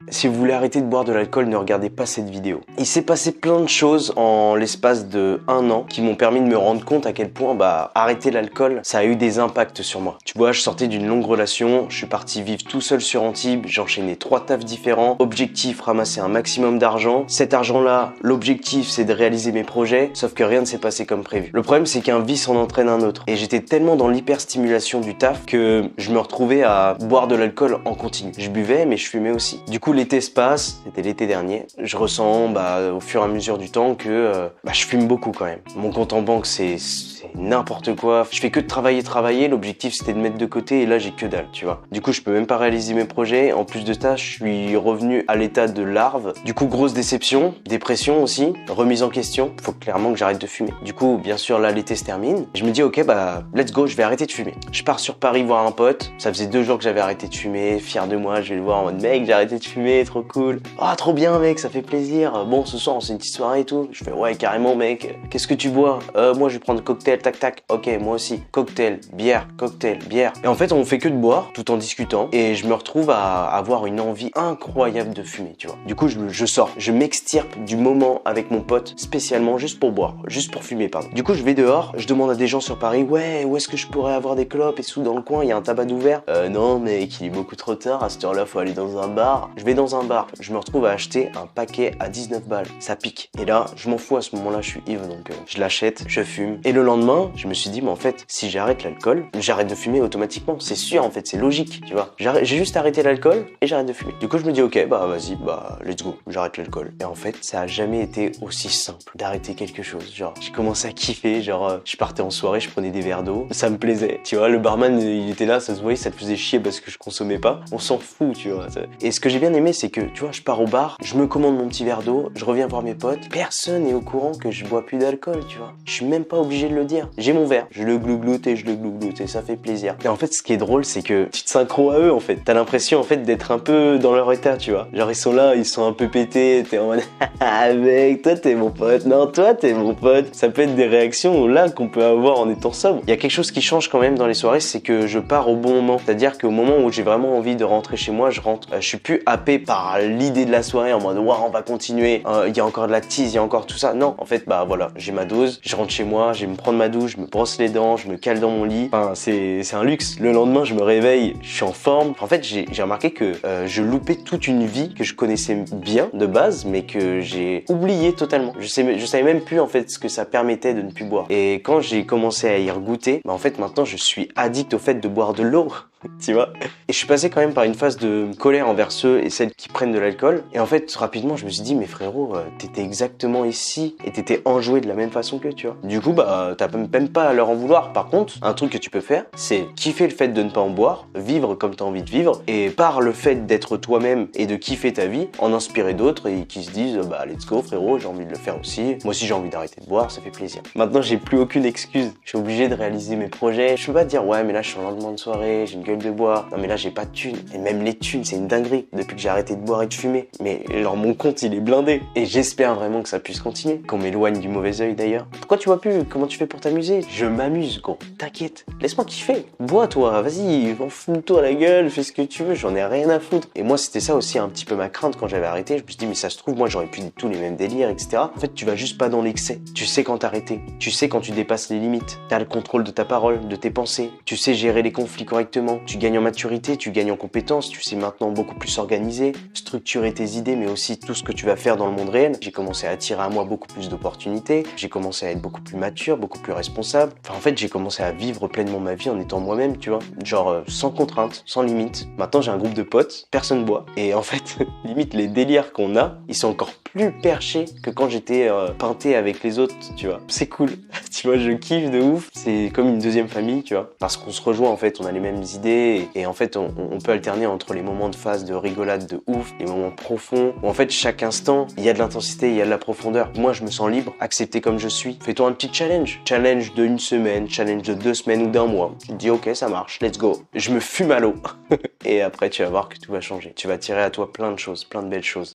Si vous voulez arrêter de boire de l'alcool, ne regardez pas cette vidéo. Il s'est passé plein de choses en l'espace de 1 an qui m'ont permis de me rendre compte à quel point arrêter l'alcool, ça a eu des impacts sur moi. Tu vois, je sortais d'une longue relation, je suis parti vivre tout seul sur Antibes, j'enchaînais 3 tafs différents. Objectif, ramasser un maximum d'argent. Cet argent-là, l'objectif, c'est de réaliser mes projets, sauf que rien ne s'est passé comme prévu. Le problème, c'est qu'un vice en entraîne un autre. Et j'étais tellement dans l'hyperstimulation du taf que je me retrouvais à boire de l'alcool en continu. Je buvais, mais je fumais aussi. Du coup, l'été se passe, c'était l'été dernier. Je ressens au fur et à mesure du temps que je fume beaucoup quand même. Mon compte en banque, c'est n'importe quoi. Je fais que de travailler. L'objectif, c'était de mettre de côté et là, j'ai que dalle, tu vois. Du coup, je peux même pas réaliser mes projets. En plus de ça, je suis revenu à l'état de larve. Du coup, grosse déception, dépression aussi, remise en question. Faut clairement que j'arrête de fumer. Du coup, bien sûr, là, l'été se termine. Je me dis, ok, let's go, je vais arrêter de fumer. Je pars sur Paris voir un pote. Ça faisait 2 jours que j'avais arrêté de fumer. Fier de moi, je vais le voir en mode, mec, j'ai arrêté de fumer, trop cool. Ah, trop bien, mec, ça fait plaisir. Bon, ce soir, on fait une petite soirée et tout. Je fais, ouais, carrément, mec. Qu'est-ce que tu bois? Moi, je vais prendre cocktail, tac, tac. Ok, moi aussi. Cocktail, bière. Et en fait, on fait que de boire tout en discutant. Et je me retrouve à avoir une envie incroyable de fumer, tu vois. Du coup, je sors. Je m'extirpe du moment avec mon pote, spécialement juste pour boire. Juste pour fumer, pardon. Du coup, je vais dehors. Je demande à des gens sur Paris, ouais, où est-ce que je pourrais avoir des clopes et tout dans le coin? Il y a un tabac ouvert. Non, mec, il est beaucoup trop tard. À cette heure-là, faut aller dans un bar. Je vais dans un bar. Je me retrouve à acheter un paquet à 19 balles. Ça pique. Et là, je m'en fous à ce moment-là, je suis ivre, donc je l'achète, je fume. Et le lendemain, je me suis dit, mais en fait, si j'arrête l'alcool, j'arrête de fumer automatiquement. C'est sûr, en fait, c'est logique, tu vois. J'ai juste arrêté l'alcool et j'arrête de fumer. Du coup, je me dis, ok, vas-y, let's go, j'arrête l'alcool. Et en fait, ça a jamais été aussi simple d'arrêter quelque chose. Genre, j'ai commencé à kiffer, je partais en soirée, je prenais des verres d'eau, ça me plaisait. Tu vois, le barman, il était là, ça se voyait, ça te faisait chier parce que je consommais pas. On s'en fout, tu vois. Et ce que j'ai bien aimé, c'est que, tu vois, je pars au bar, je me commande mon petit verre d'eau, je reviens voir mes potes, personne n'est au courant que je bois plus d'alcool, tu vois. Je suis même pas obligé de le dire. J'ai mon verre, je le glougloute et ça fait plaisir. Et en fait, ce qui est drôle, c'est que tu te synchro à eux, en fait. T'as l'impression, en fait, d'être un peu dans leur état, tu vois. Genre, ils sont là, ils sont un peu pétés, t'es en mode, mec, toi, t'es mon pote. Non, toi, t'es mon pote. Ça peut être des réactions là qu'on peut avoir en étant sobre. Il y a quelque chose qui change quand même dans les soirées, c'est que je pars au bon moment. C'est-à-dire qu'au moment où j'ai vraiment envie de rentrer chez moi, je rentre. Je suis plus happé par l'idée de la soirée en mode, waouh, on va continuer. Il y a encore de la tease, il y a encore tout ça. Non, en fait, voilà, j'ai ma dose, je rentre chez moi, je vais me prendre ma douche, je me brosse les dents, je me cale dans mon lit. Enfin, c'est un luxe. Le lendemain, je me réveille, je suis en forme. En fait, j'ai remarqué que je loupais toute une vie que je connaissais bien de base, mais que j'ai oublié totalement. Je savais même plus en fait ce que ça permettait de ne plus boire. Et quand j'ai commencé à y regoûter, en fait, maintenant, je suis addict au fait de boire de l'eau. Tu vois. Et je suis passé quand même par une phase de colère envers ceux et celles qui prennent de l'alcool. Et en fait, rapidement, je me suis dit, mais frérot, t'étais exactement ici et t'étais enjoué de la même façon qu'eux, tu vois. Du coup, t'as même pas à leur en vouloir. Par contre, un truc que tu peux faire, c'est kiffer le fait de ne pas en boire, vivre comme t'as envie de vivre, et par le fait d'être toi-même et de kiffer ta vie, en inspirer d'autres et qui se disent, let's go, frérot, j'ai envie de le faire aussi. Moi aussi, j'ai envie d'arrêter de boire, ça fait plaisir. Maintenant, j'ai plus aucune excuse. Je suis obligé de réaliser mes projets. Je peux pas dire, ouais, mais là, je suis en lendemain de soirée, j'ai une gueule de bois. Non mais là j'ai pas de thunes. Et même les thunes c'est une dinguerie depuis que j'ai arrêté de boire et de fumer. Mais genre mon compte il est blindé. Et j'espère vraiment que ça puisse continuer. Qu'on m'éloigne du mauvais œil d'ailleurs. Pourquoi tu bois plus? Comment tu fais pour t'amuser? Je m'amuse gros. T'inquiète. Laisse-moi kiffer. Bois toi. Vas-y. Fous-toi la gueule. Fais ce que tu veux. J'en ai rien à foutre. Et moi c'était ça aussi un petit peu ma crainte quand j'avais arrêté. Je me suis dit mais ça se trouve moi j'aurais pu dire tous les mêmes délires etc. En fait tu vas juste pas dans l'excès. Tu sais quand t'arrêter. Tu sais quand tu dépasses les limites. T'as le contrôle de ta parole, de tes pensées. Tu sais gérer les conflits correctement. Tu gagnes en maturité, tu gagnes en compétences, tu sais maintenant beaucoup plus organiser, structurer tes idées, mais aussi tout ce que tu vas faire dans le monde réel. J'ai commencé à attirer à moi beaucoup plus d'opportunités, j'ai commencé à être beaucoup plus mature, beaucoup plus responsable. Enfin, en fait, j'ai commencé à vivre pleinement ma vie en étant moi-même, tu vois. Genre, sans contrainte, sans limite. Maintenant, j'ai un groupe de potes, personne boit. Et en fait, limite, les délires qu'on a, ils sont encore plus perchés que quand j'étais peinté avec les autres, tu vois. C'est cool. Tu vois, je kiffe de ouf. C'est comme une deuxième famille, tu vois. Parce qu'on se rejoint, en fait, on a les mêmes idées et en fait, on peut alterner entre les moments de phase de rigolade de ouf, les moments profonds, où en fait chaque instant, il y a de l'intensité, il y a de la profondeur. Moi, je me sens libre, accepté comme je suis. Fais-toi un petit challenge. Challenge de 1 semaine, challenge de 2 semaines ou d'1 mois. Tu te dis, ok, ça marche, let's go. Je me fume à l'eau. Et après, tu vas voir que tout va changer. Tu vas tirer à toi plein de choses, plein de belles choses.